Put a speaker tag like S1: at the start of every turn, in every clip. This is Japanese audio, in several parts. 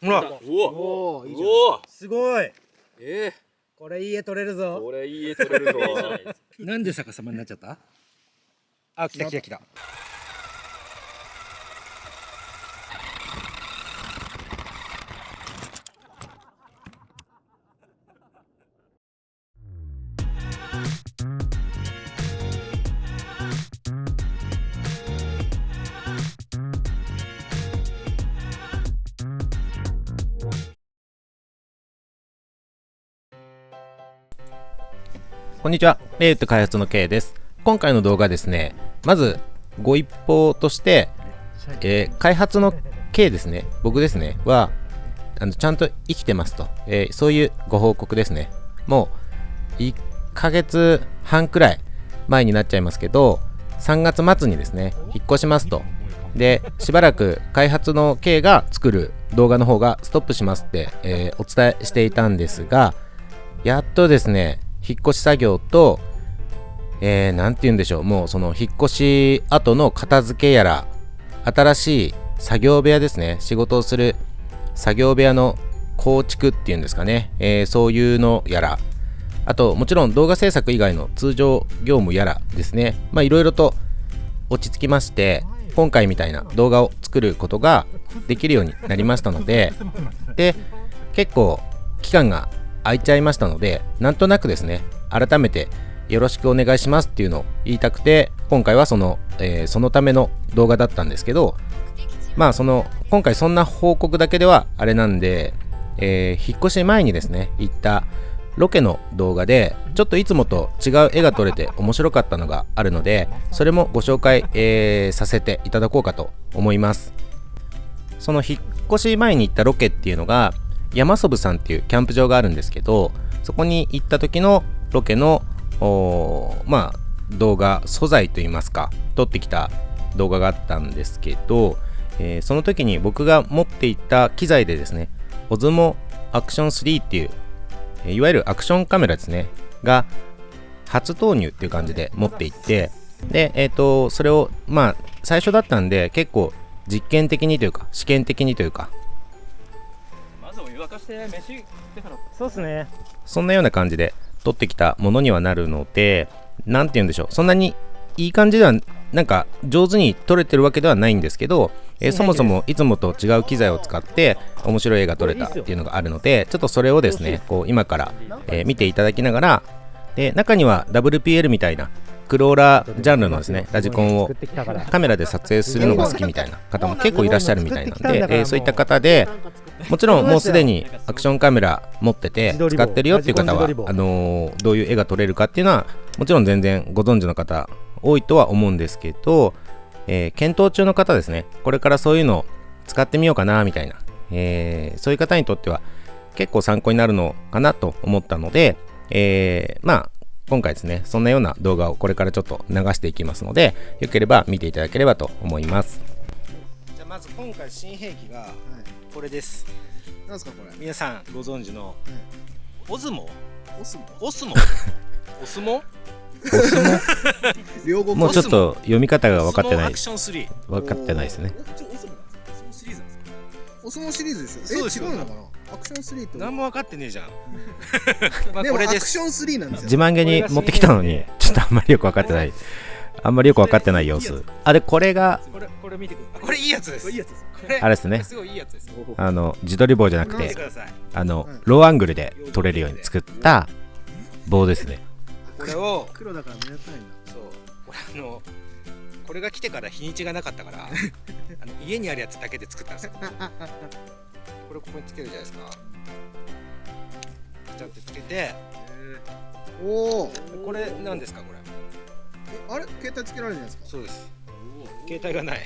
S1: ほら、
S2: おお、いいじゃん。
S1: すごい。
S2: これいい絵撮れるぞ。
S3: これいい絵撮れるぞ。
S1: なんで逆さまになっちゃった？あ、来た来た来た。
S4: こんにちは、レイウッド開発の K です。今回の動画ですね、まずご一報として、開発の K ですね、僕ですね、はちゃんと生きてますと、そういうご報告ですね。もう1ヶ月半くらい前になっちゃいますけど、3月末にですね、引っ越しますと。で、しばらく開発の K が作る動画の方がストップしますって、お伝えしていたんですが、やっとですね、引っ越し作業と、なんて言うんでしょう、もうその引っ越し後の片付けやら、新しい作業部屋ですね、仕事をする作業部屋の構築っていうんですかね、そういうのやら、あともちろん動画制作以外の通常業務やらですね、まあいろいろと落ち着きまして、今回みたいな動画を作ることができるようになりましたので、で、結構期間が空いちゃいましたので、なんとなくですね、改めてよろしくお願いしますっていうのを言いたくて、今回はそのための動画だったんですけど、まあ今回そんな報告だけではあれなんで、引っ越し前にですね、行ったロケの動画で、ちょっといつもと違う絵が撮れて面白かったのがあるので、それもご紹介、させていただこうかと思います。その引っ越し前に行ったロケっていうのが、山祖父さんっていうキャンプ場があるんですけど、そこに行った時のロケのまあ動画素材といいますか、撮ってきた動画があったんですけど、その時に僕が持っていた機材でですね、Osmo Action 3っていう、いわゆるアクションカメラですねが初投入っていう感じで持っていって、でそれをまあ最初だったんで、結構実験的にというか試験的にというか、そうですね、そんなような感じで撮ってきたものにはなるので、なんて言うんでしょう、そんなにいい感じではなんか上手に撮れてるわけではないんですけど、そもそもいつもと違う機材を使って面白い絵が撮れたっていうのがあるので、ちょっとそれをですね、こう今から、見ていただきながら、で中には WPL みたいなクローラージャンルのですね、ラジコンをカメラで撮影するのが好きみたいな方も結構いらっしゃるみたいなんで、そういった方で、もちろんもうすでにアクションカメラ持ってて使ってるよっていう方は、どういう絵が撮れるかっていうのはもちろん全然ご存知の方多いとは思うんですけど、検討中の方ですね、これからそういうのを使ってみようかなみたいな、そういう方にとっては結構参考になるのかなと思ったので、まあ今回ですね、そんなような動画をこれからちょっと流していきますので、よければ見ていただければと思います。
S1: じゃあまず今回新兵器がこれです。
S2: なんですかこれ。
S1: 皆さんご存知のオズモ、
S2: オスモ。
S1: オスモ、オスモ、
S2: 両国。
S4: もうちょっと読み方が分かってない
S1: アクション3。
S4: 分かってないですね。
S2: オスモシリーズでしょ。
S1: そうですよ。
S2: 違うのかな。アクション3と。
S1: 何も分かってねえじゃん。
S2: まあこれです。アクション3なんですよ。
S4: 自慢げに持ってきたのにちょっとあんまりよく分かってない、あんまりよく分かってない様子。あ、でこれが
S1: これ見てください。これいいやつです。いいやつです。
S4: あれですね、
S1: すごいいいやつです。
S4: 自撮り棒じゃなくて、
S1: 見てください。
S4: ローアングルで撮れるように作った棒ですね。
S1: これを
S2: 黒だから目立たないんだ。
S1: そう、これが来てから日にちがなかったから家にあるやつだけで作ったんですよ。これここにつけるじゃないですか。ちゃんとつけて、
S2: おお。
S1: これ何ですかこれ。
S2: あれ携帯つけられるじゃないですか。
S1: そうです。携帯がない。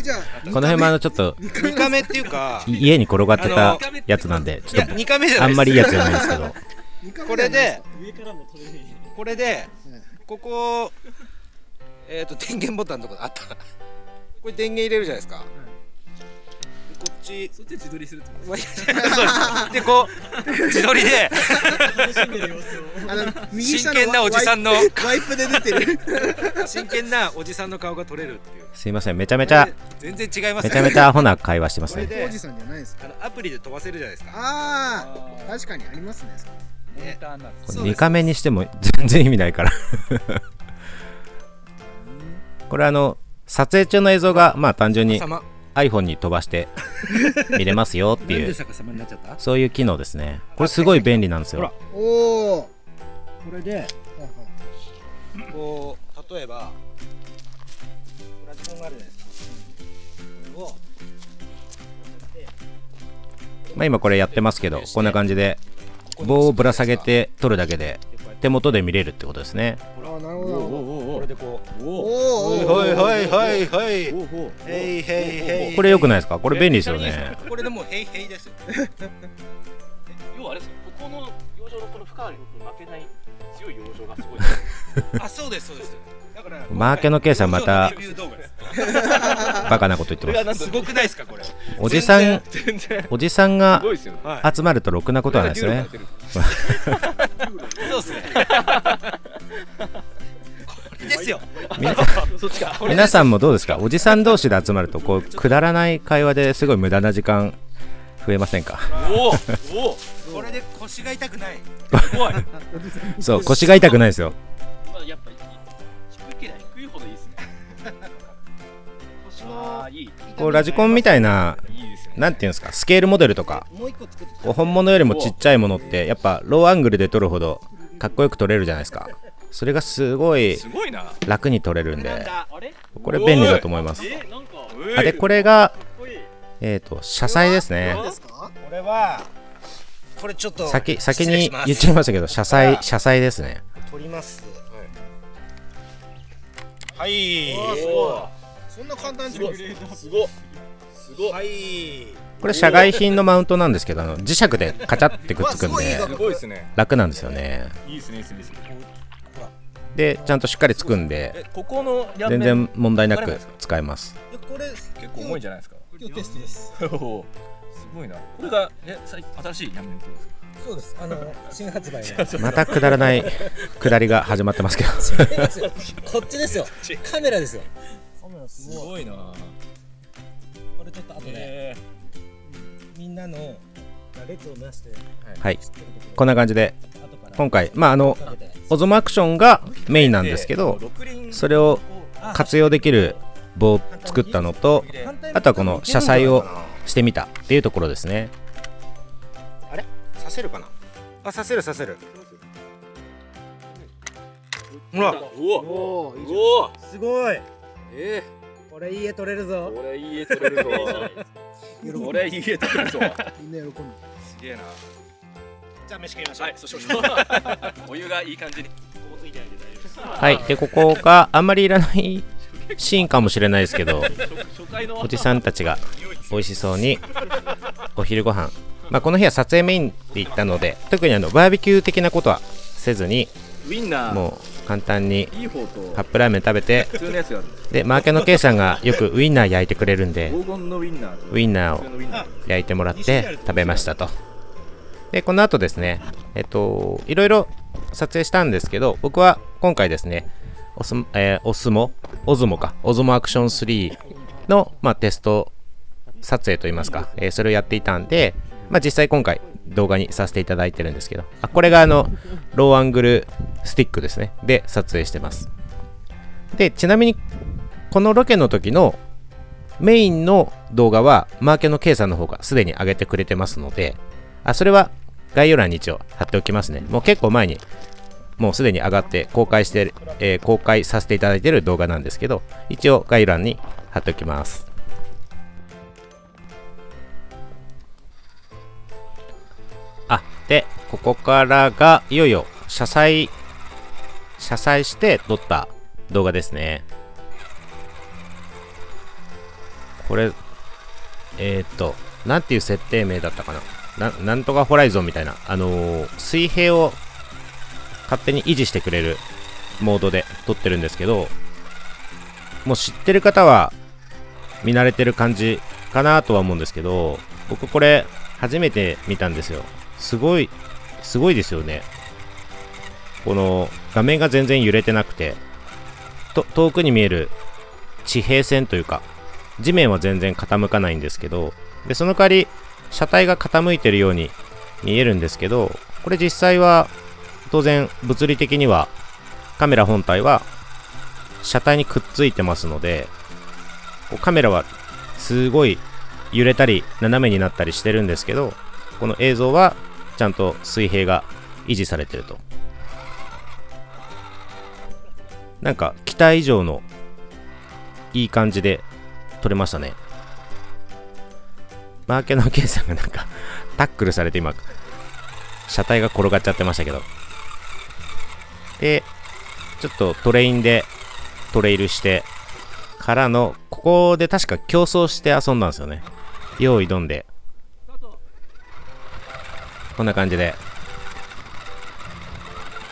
S2: じゃあ
S4: この辺もちょっと
S1: 2カメっていうか
S4: 家に転がってたやつなんで、ちょっと
S1: 2カメじゃないです。
S4: あんまりいいやつじゃないですけど
S1: これでこれでここ電源ボタンのとこあった。これ電源入れるじゃないですか。こっちち
S3: そっち自撮りするってこ
S1: そうですでこう自撮りで
S3: と楽しんでる様子を
S2: 右下の
S1: 真剣なおじさんの
S2: ワイプで出てる。
S1: 真剣なおじさんの顔が撮れるっていう
S4: すいません、めちゃめちゃ
S1: 全然違います
S4: めちゃめちゃアホな会話してますね。
S1: これで
S2: おじさんじゃないですか。
S1: アプリで飛ばせるじゃないですか
S2: ああ、確かにありますね。
S3: モニターなんです
S1: そうです
S4: 2カメにしても全然意味ないからこれ撮影中の映像がまあ単純に
S1: 様
S4: iPhone に飛ばして見れますよっていう
S1: 逆さまになっちゃった
S4: そういう機能ですね。これすごい便利なんです
S1: ほら
S4: よ。
S2: おお。
S1: これでこう例えばプラチコンがあるじゃないですかこれを
S4: まあ今これやってますけど、こんな感じで棒をぶら下げて撮るだけで手元で見れるってことですね。
S2: ああ、なるほど。
S1: これでこう
S2: おお。
S1: はいはいはいはい
S3: おお
S1: へいへいへい
S4: これ良くないですか？これ便利ですよね。
S1: これでもうへいへいですよ
S3: 要はあれですよ、ここの養生のこの負荷に負けない強い養生がすごい
S1: あそうですそうですだから
S4: マーケのケイさんまた
S1: レビュー動画です
S4: バカなこと言ってます。
S1: すごくないですかこれ
S4: おじさん
S3: 全然
S4: おじさんが
S3: すごいですよね。
S1: はい
S4: 集まるとろくなことはないですよね。
S1: そうですねこれですよ
S3: そっちか。
S4: 皆さんもどうですか？おじさん同士で集まるとこうくだらない会話ですごい無駄な時間増えませんか？
S3: おお
S1: これで腰が痛くない
S3: すごい。
S4: そう、腰が痛くないですよ。
S3: まあやっぱ低ければ低いほどいいですね。ああいい。
S4: こうラジコンみたいない
S3: いですよね。
S4: なんていうんですか、スケールモデルとか
S2: もう一個作って
S4: こう本物よりもちっちゃいものってやっぱローアングルで撮るほどかっこよく撮れるじゃないですか。それがすごい
S3: すごいな。
S4: 楽に撮れるんで、
S3: あれ？
S4: これ便利だと思います。
S3: なんか
S4: あ、でこれが
S3: かっこいい。
S4: 車載ですね。
S2: 何ですか？
S1: これはこれちょっと
S4: 先
S1: 失礼
S4: に
S1: します
S4: 言っちゃいましたけど、車載ですね。
S1: 取りますはい
S2: あーすごい。そんな簡単に作るんですか？
S3: すごい。すごい。
S1: はい
S4: これ社外品のマウントなんですけど、磁石でカチャってくっつくんで
S2: うわすごいいいぞ
S3: すごいですね。
S4: 楽なんですよね。
S3: いいですね、いいですね。
S4: でちゃんとしっかりつくんで
S3: ここの両
S4: 全
S3: 面
S4: 然問題なく使えます。
S2: これ
S3: 結構重いんじゃないですか。
S2: 今日テストです。
S3: おお、すごいな。これが新しい両面ですか。
S2: そうです。新発売の。
S4: またくだらないくだりが始まってますけど
S2: 違いますよ。こっちですよ。カメラですよ。カメラす
S3: すごいな。
S2: これちょっと後でみんなの列をなして
S4: はい、
S2: 知ってるとこ
S4: こんな感じで
S2: ろ後から
S4: 今回
S2: かけて
S4: オゾモアクションがメインなんですけど、それを活用できる棒を作ったのと、あとはこの車載をしてみたっていうところですね。
S1: 刺せるかなあ刺せる刺せるほら
S3: おお、
S2: おお、
S3: おお、
S2: すごい。
S3: こ
S2: これ家取れるぞ。
S3: れいい絵撮れるぞ。これいい絵撮れるぞ。
S2: みんな喜んで。
S3: すげえな。
S1: じゃあ飯食いましょう
S3: はい、そうしましょう。お湯がいい感じに。
S4: はい、でここがあんまりいらないシーンかもしれないですけど、
S3: 初回の
S4: おじさんたちが美味しそうにお昼ご飯、この日は撮影メインで行ったので、特にバーベキュー的なことはせずに、
S3: ウインナー
S4: もう簡単に
S3: いい方と
S4: カップラーメン食べて、
S3: 普通のやつがあるんです。
S4: でマーケの K さんがよくウインナー焼いてくれるんで、
S3: 黄金のウインナーと
S4: ウインナーを
S3: 普通のウインナー。
S4: 焼いてもらって食べましたと。でこの後ですね、いろいろ撮影したんですけど、僕は今回ですね、オズモアクション3の、テスト撮影といいますか、それをやっていたんで、実際今回動画にさせていただいてるんですけど、これがローアングルスティックですね、で撮影してます。でちなみにこのロケの時のメインの動画はマーケの K さんの方がすでに上げてくれてますので、それは概要欄に一応貼っておきますね。もう結構前にもうすでに上がって公開させていただいている動画なんですけど、一応概要欄に貼っておきます。でここからがいよいよ車載して撮った動画ですね。これなんていう設定名だったかな、なんとかホライゾンみたいな、水平を勝手に維持してくれるモードで撮ってるんですけど、もう知ってる方は見慣れてる感じかなとは思うんですけど、僕これ初めて見たんですよ。すごいですよね。この画面が全然揺れてなくて、遠くに見える地平線というか、地面は全然傾かないんですけど、でその代わり車体が傾いてるように見えるんですけど、これ実際は当然物理的にはカメラ本体は車体にくっついてますので、こうカメラはすごい揺れたり斜めになったりしてるんですけど、この映像はちゃんと水平が維持されてると。なんか期待以上のいい感じで撮れましたね。マーケのケイさんがなんかタックルされて今車体が転がっちゃってましたけど、でちょっとトレインでトレイルしてからの、ここで確か競争して遊んだんですよね。用意どんでこんな感じで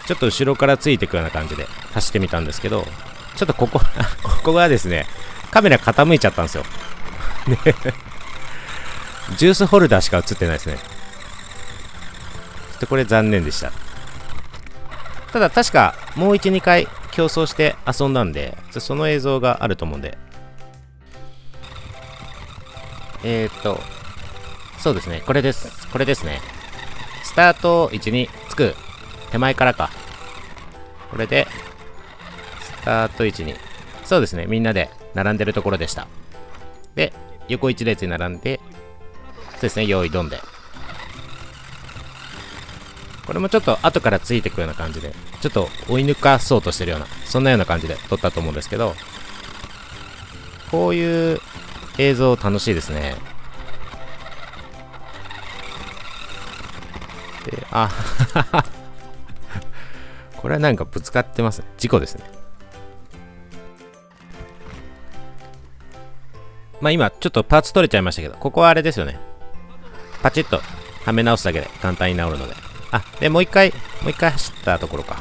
S4: ちょっと後ろからついていくような感じで走ってみたんですけど、ちょっとここがですね、カメラ傾いちゃったんですよ。でジュースホルダーしか映ってないですね。ちょっとこれ残念でした。ただ確かもう 1,2 回競争して遊んだんで、その映像があると思うんで、そうですね、これですね。スタート位置につく手前からか。これでスタート位置に、そうですね、みんなで並んでるところでした。で横一列に並んで、そうですね、用意ドンで、これもちょっと後からついていくような感じで、ちょっと追い抜かそうとしてるような、そんなような感じで撮ったと思うんですけど、こういう映像楽しいですね。で、これはなんかぶつかってますね。事故ですね。まあ今ちょっとパーツ取れちゃいましたけど、ここはあれですよね。パチッとはめ直すだけで簡単に治るので。でもう一回走ったところか。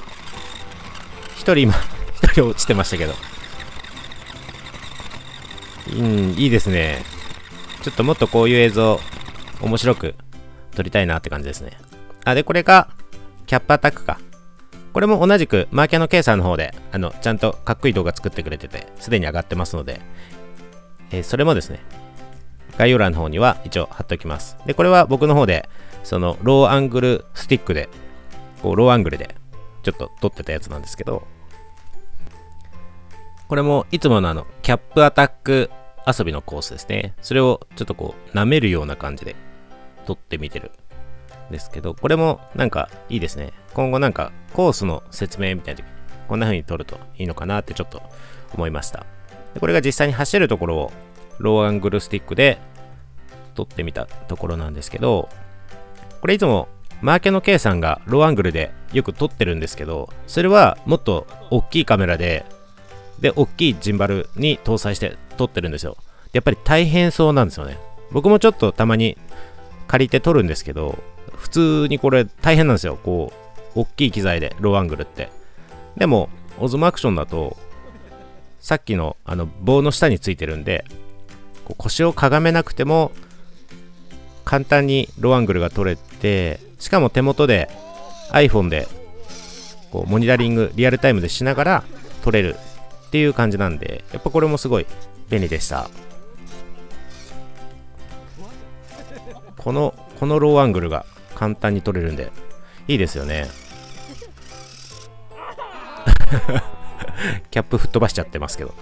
S4: 一人落ちてましたけど。いいですね。ちょっともっとこういう映像面白く撮りたいなって感じですね。でこれがキャップアタックか。これも同じくマーキャの K さんの方でちゃんとかっこいい動画作ってくれてて、すでに上がってますので、それもですね、概要欄の方には一応貼っておきます。でこれは僕の方でそのローアングルスティックでこうローアングルでちょっと撮ってたやつなんですけど、これもいつものキャップアタック遊びのコースですね。それをちょっとこう舐めるような感じで撮ってみてるんですけど、これもなんかいいですね。今後なんかコースの説明みたいな時にこんな風に撮るといいのかなってちょっと思いました。でこれが実際に走るところをローアングルスティックで撮ってみたところなんですけど、これいつもマーケの K さんがローアングルでよく撮ってるんですけど、それはもっと大きいカメラで大きいジンバルに搭載して撮ってるんですよ。やっぱり大変そうなんですよね。僕もちょっとたまに借りて撮るんですけど、普通にこれ大変なんですよ。こう大きい機材でローアングルって。でもオズモアクションだとさっきの棒の下についてるんで、こう腰をかがめなくても簡単にローアングルが撮れて、しかも手元で iPhone でこうモニタリングリアルタイムでしながら撮れるっていう感じなんで、やっぱこれもすごい便利でした。このローアングルが簡単に撮れるんでいいですよね。キャップ吹っ飛ばしちゃってますけど、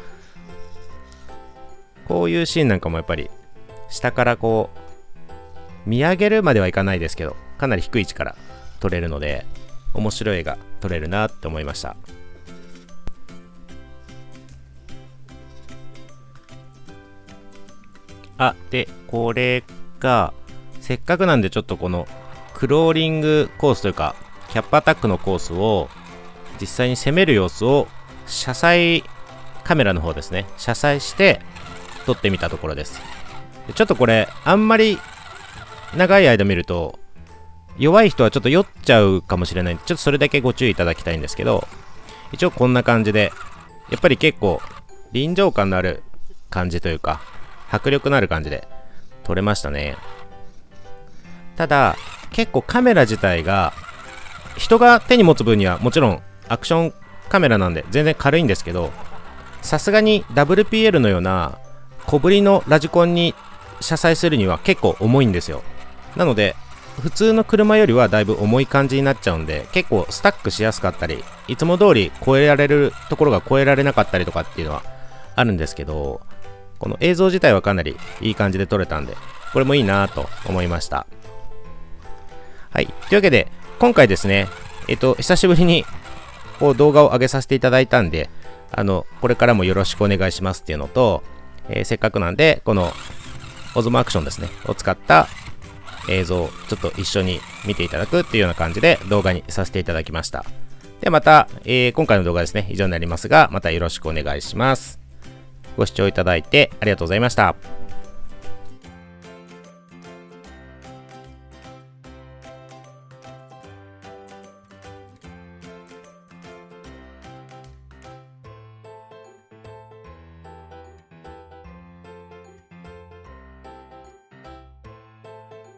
S4: こういうシーンなんかもやっぱり下からこう見上げるまではいかないですけど、かなり低い位置から撮れるので面白い絵が撮れるなって思いました。でこれがせっかくなんでちょっとこのクローリングコースというかキャップアタックのコースを実際に攻める様子を車載カメラの方ですね、車載して撮ってみたところです。でちょっとこれあんまり長い間見ると弱い人はちょっと酔っちゃうかもしれないんで、ちょっとそれだけご注意いただきたいんですけど、一応こんな感じでやっぱり結構臨場感のある感じというか迫力のある感じで撮れましたね。ただ結構カメラ自体が人が手に持つ分にはもちろんアクションカメラなんで全然軽いんですけど、さすがに WPL のような小ぶりのラジコンに車載するには結構重いんですよ。なので普通の車よりはだいぶ重い感じになっちゃうんで、結構スタックしやすかったり、いつも通り超えられるところが超えられなかったりとかっていうのはあるんですけど、この映像自体はかなりいい感じで撮れたんで、これもいいなと思いました。はい、というわけで今回ですね、久しぶりにこう動画を上げさせていただいたんで、これからもよろしくお願いしますっていうのと、せっかくなんでこのオズモアクションですねを使った映像をちょっと一緒に見ていただくっていうような感じで動画にさせていただきました。でまた、今回の動画ですね以上になりますが、またよろしくお願いします。ご視聴いただいてありがとうございました。